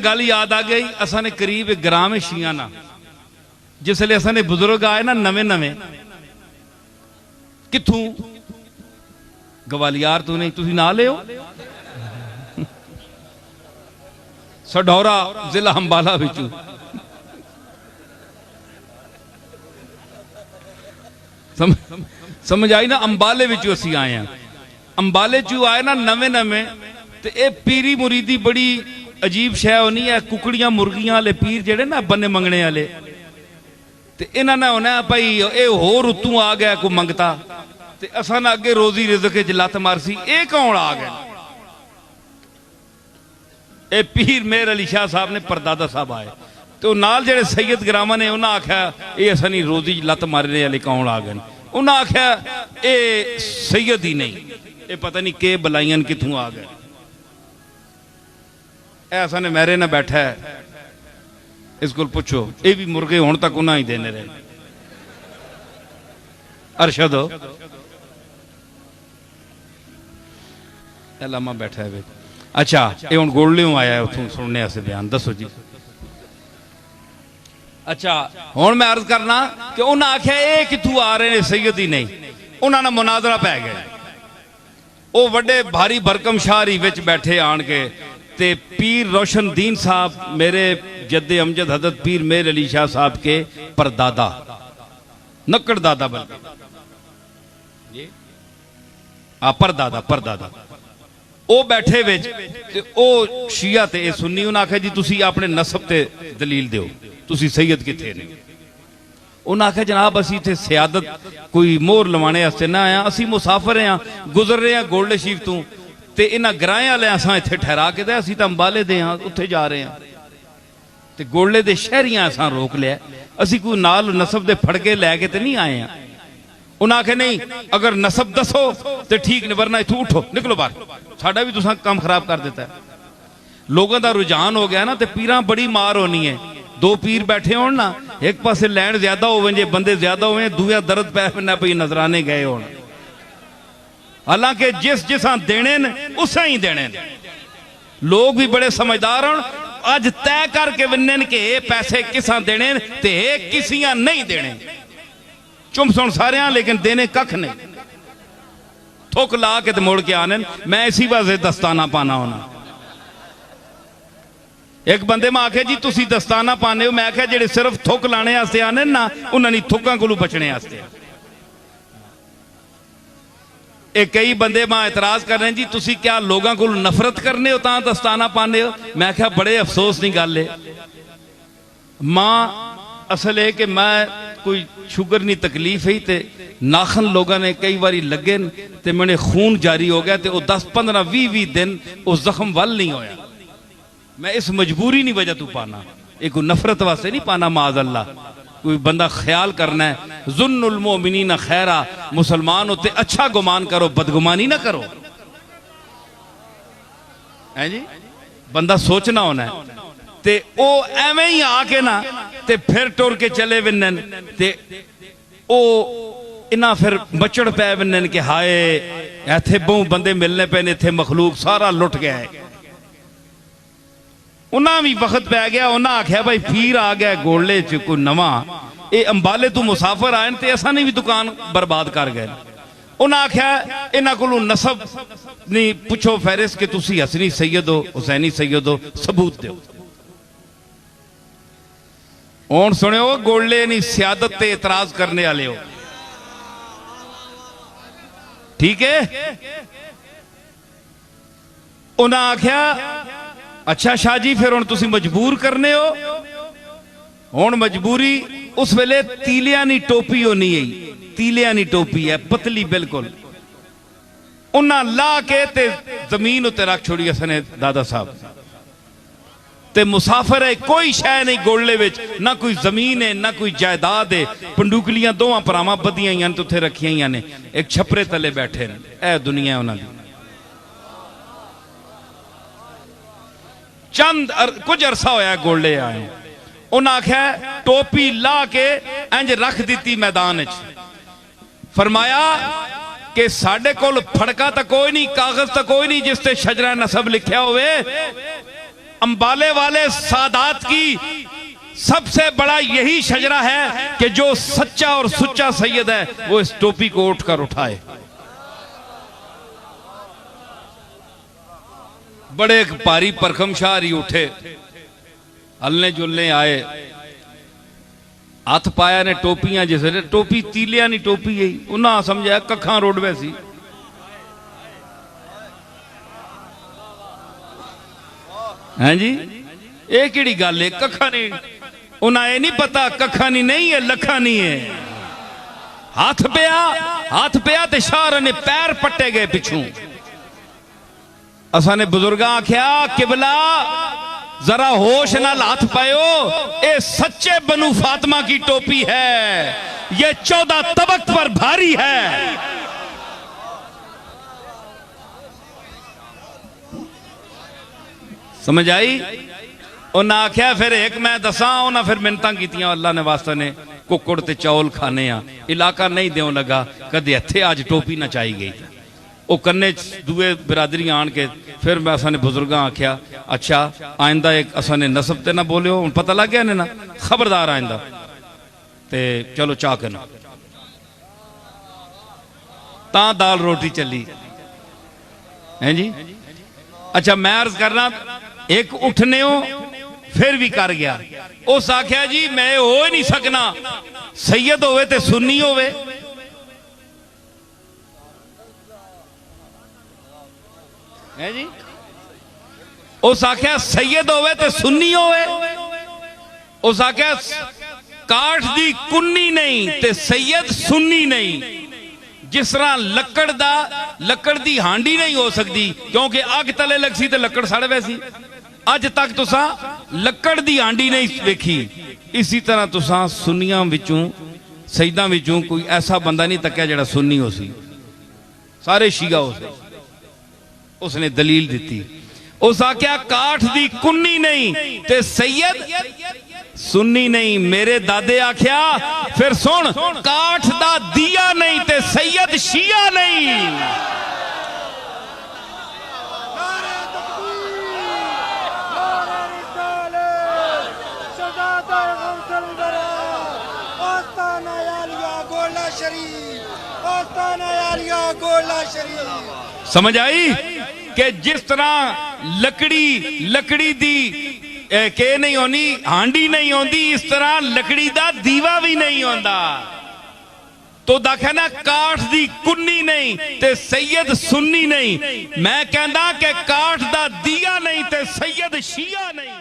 गल याद आ गई, असा ने करीब एक ग्राम शिया ना जिसले असा ने बुजुर्ग आए ना नवे नवे, किथों गवालियार तो नहीं, तुसी ना लियो सढौरा जिला अंबाला विचों। समझ आई ना, अंबाले विचों असी आए हैं। अंबाले चू आए ना नवे नवे, ते ए पीरी मुरीदी बड़ी अजीब शै होनी है। कुकड़ियां मुर्गियां वाले पीर जेड़े ना बन्ने मंगने वाले, ते इन्हां ने होना भाई ये होर उतों आ गया कोई मंगता, ते असां ना अगे रोजी रिज़क च लत मारसी, ये कौन आ गया? ये पीर मेहर अली शाह साहब ने परदादा साहब आए, तो नाल जेड़े सैयद ग्रामा ने उन्हें आख्या ये असां नहीं रोजी लत मारने वाले कौन आ गए? उन्हें आख्या ये सैयद ही नहीं, ये पता नहीं के बलाइयां कितों आ गए। ऐसा ने मेरे ना बैठा है, इस को पूछो, ये भी मुर्गे हुण तक उन्हें ही देने रहे। अरशद लामा बैठा है। अच्छा ये हुण गोल्डियों आया है उतों सुनने से बयान, दसो जी। अच्छा हुण मैं अर्ज करना कि उन्हें आख्या ये कितों आ रहे हैं, सैयद ही नहीं। उन्होंने मुनाजरा पै गया, वो बड़े भारी भरकम शाहरी विच बैठे आन के, ते पीर रोशन दीन साहब मेरे जद्दे अमजद हजरत पीर मेहर अली शाह साहब के परदादा, नक्कड़ दादा बल्कि परदादा परदादा, वो बैठे विच, वो शिया ते ए सुन्नी। उन्हें आख्या जी तुसी अपने नसब ते दलील दिओ, तुसी सैयद किथे ने? उन्हें आख्या जनाब असी इत्थे सियादत कोई मोहर लवाने वास्ते ना आया, असी मुसाफिर हैं, गुजर रहे हैं गोल्डे शीफ तो, ते इन्हां ग्राएं वाले असां इत्थे ठहरा के दे, असी तां अंबाले दे हां, उत्थे जा रहे हैं, ते गोल्डे दे शहरियां असां रोक लिया, असी कोई नाल नसब दे फड़के लैके ते नहीं आए हैं। उन्हें आखे नहीं अगर नसब दसो तो ठीक नहीं, वरना इत्थों उठो निकलो बाहर, साडा भी तुसां काम खराब कर दिता है। लोगों का रुझान हो गया ना, तो पीरां बड़ी मार होनी है। दो पीर बैठे हो ना, एक पासे लैंड ज्यादा हो जे बंदे ज्यादा हो, दूया दर्द पै पैना पई नजराने गए हो। हालांकि जिस जिसा देने उसा ही देने। लोग भी बड़े समझदार हो, अज तय करके वन्ने के पैसे किसा देने ते किसियां नहीं देने। चुम सुन सारे, लेकिन देने कख नहीं, थुक ला के ते मुड़ के आने। मैं इसी वास्ते दस्ताना पाना होना। एक बंदे में आखे जी तुसी दस्ताना पाने हो, मैं आख्या जेड़े सिर्फ थुक लाने वास्ते आने ना, उन्होंने थुक्कां कोलों बचने वास्ते। एक कई बंदे मां एतराज कर रहे हैं जी तुसी क्या लोगों को नफरत करने हो तां दस्ताना पाने हो? मैं आख्या बड़े अफसोस की गल है मां, असल है कि मैं कोई शुगर नहीं तकलीफ ही, ते नाखन लोगों ने कई बार लगे ते मैंने खून जारी हो गया, तो 10-15-20 दिन उस जख्म वल नहीं होया। मैं इस मजबूरी नहीं वजह तू पाना, एक नफरत वास्ते नहीं पाना। माज अल्लाह कोई बंदा ख्याल करना है, जुन्नुल मोमिनीन खैरा, मुसलमान होते अच्छा गुमान करो, बदगुमानी ना करो, है जी। बंदा सोचना होना है, ते ओ एवें ही आके ना ते फिर टुर के चले विनन, ते ओ इना फिर बचड़ पै विनन के हाय इत्थे बहु बंदे मिलने पे, इत्थे मखलूक सारा लुट गया है। उन्हें भी वक्त पै गया, उन्हें आख्या भाई पीर आ गया गोले च कोई नवा, ये अंबाले तू मुसाफिर आए ते असा ने भी दुकान बर्बाद कर गए। उन्हें आख्या इन्हों को नसब नहीं पुछो फहरिस्त कि तुसी हसनी सैयद हो, हुसैनी सैयद हो, सबूत दो। हुण सुनियो, गोले नहीं सियादत ते एतराज करने वाले हो, ठीक है। उन्हें आख्या अच्छा शाह जी फिर हुण तुसी मजबूर करने हो। हुण मजबूरी उस वेले तीलियां नी टोपी होनी है, तीलियां नी टोपी है पतली बिल्कुल, उन्हें ला के ते जमीन उत्ते रख छोड़ी असने दादा साहब। ते मुसाफिर है, कोई शह नहीं गोले विच, ना कोई जमीन है ना कोई जायदाद है। पंडुकलियां दोवां भरावां बधियां ही उत्थे रखियां ने, एक छपरे तले बैठे ने, ए दुनिया उन्हां दी। चंद कुछ अरसा होया गोले आए, उन्हें आख्या टोपी ला के इंज रख दी मैदान च, फरमाया कि साडे कोल फड़का तो कोई नहीं, कागज तो कोई नहीं जिसते शजरा नसब लिखा होवे, अंबाले वाले सादात की सबसे बड़ा यही शजरा है कि जो सच्चा और सुच्चा सैयद है वो इस टोपी को उठकर उठाए। बड़े भारी परखम शाहरी उठे, हलने जुलने आए, हथ पाया ने टोपियां, जिस टोपी तीलिया नहीं टोपी यही उन्हें समझाया कखा रोडवे सी। हैं जी, ये किहड़ी गल है? कखा नहीं, उन्हें ये नहीं पता कखा नहीं है, लखा नहीं है। हाथ पिया ते शाह ने पैर पट्टे गए पिछू। असा ने बुजुर्ग आख्या किबला जरा होश नाल हाथ पायो, ये सच्चे बनु फातिमा की टोपी है, ये 14 तबक पर भारी है। समझ आई? उन्हें आख्या फिर एक मैं दसा, उन्हें फिर मिन्नतां कीतियां अल्लाह ने वास्ते ने कुकड़ ते चौल खाने आ, इलाका नहीं देव लगा, कदे इत्थे अज टोपी ना चाही गई। वो कन्ने दुए बिरादरी आन के फिर मैं असा ने बुजुर्ग आख्या अच्छा आइंदा एक असा ने नसब ते ना बोलियो, हुण पता लग गया ने ना, खबरदार आइंदा ते चलो चाह करना। ता दाल रोटी चली है जी। अच्छा मैं अर्ज करना, एक उठने हो फिर भी कर गया। उस आख्या जी मैं हो ही नहीं सकना, सैयद होवे ते सुन्नी होवे। है जी, उस आख्या सैयद होवे ते सुन्नी होवे। उस आख्या काठ दी कुन्नी नहीं ते सैयद सुन्नी नहीं। जिस तरह लकड़ दी हांडी नहीं हो सकती क्योंकि अग तले लग सी ते लकड़ सड़ वैसी, अज तक तुसा लकड़ दी हांडी नहीं वेखी। इसी तरह तुसा सुन्नियां विचों सैयदां विचों कोई ऐसा बंदा नहीं तकिया जिहड़ा सुन्नी हो सी, सारे शिया हो सी। उसने दलील दी, उस आख्या काठ दी कुन्नी नहीं ते सैयद सुन्नी नहीं। मेरे दादे आख्या फिर सुन, काठ दा दिया नहीं ते सैयद शिया नहीं। समझ आई कि जिस तरह लकड़ी दी के नहीं होनी, हांडी नहीं होती, इस तरह लकड़ी दा दीवा भी नहीं होता। तो देखा ना काठ दी कुन्नी नहीं ते सैयद सुन्नी नहीं। मैं कहना कि काठ दा दिया नहीं ते सैयद शिया नहीं।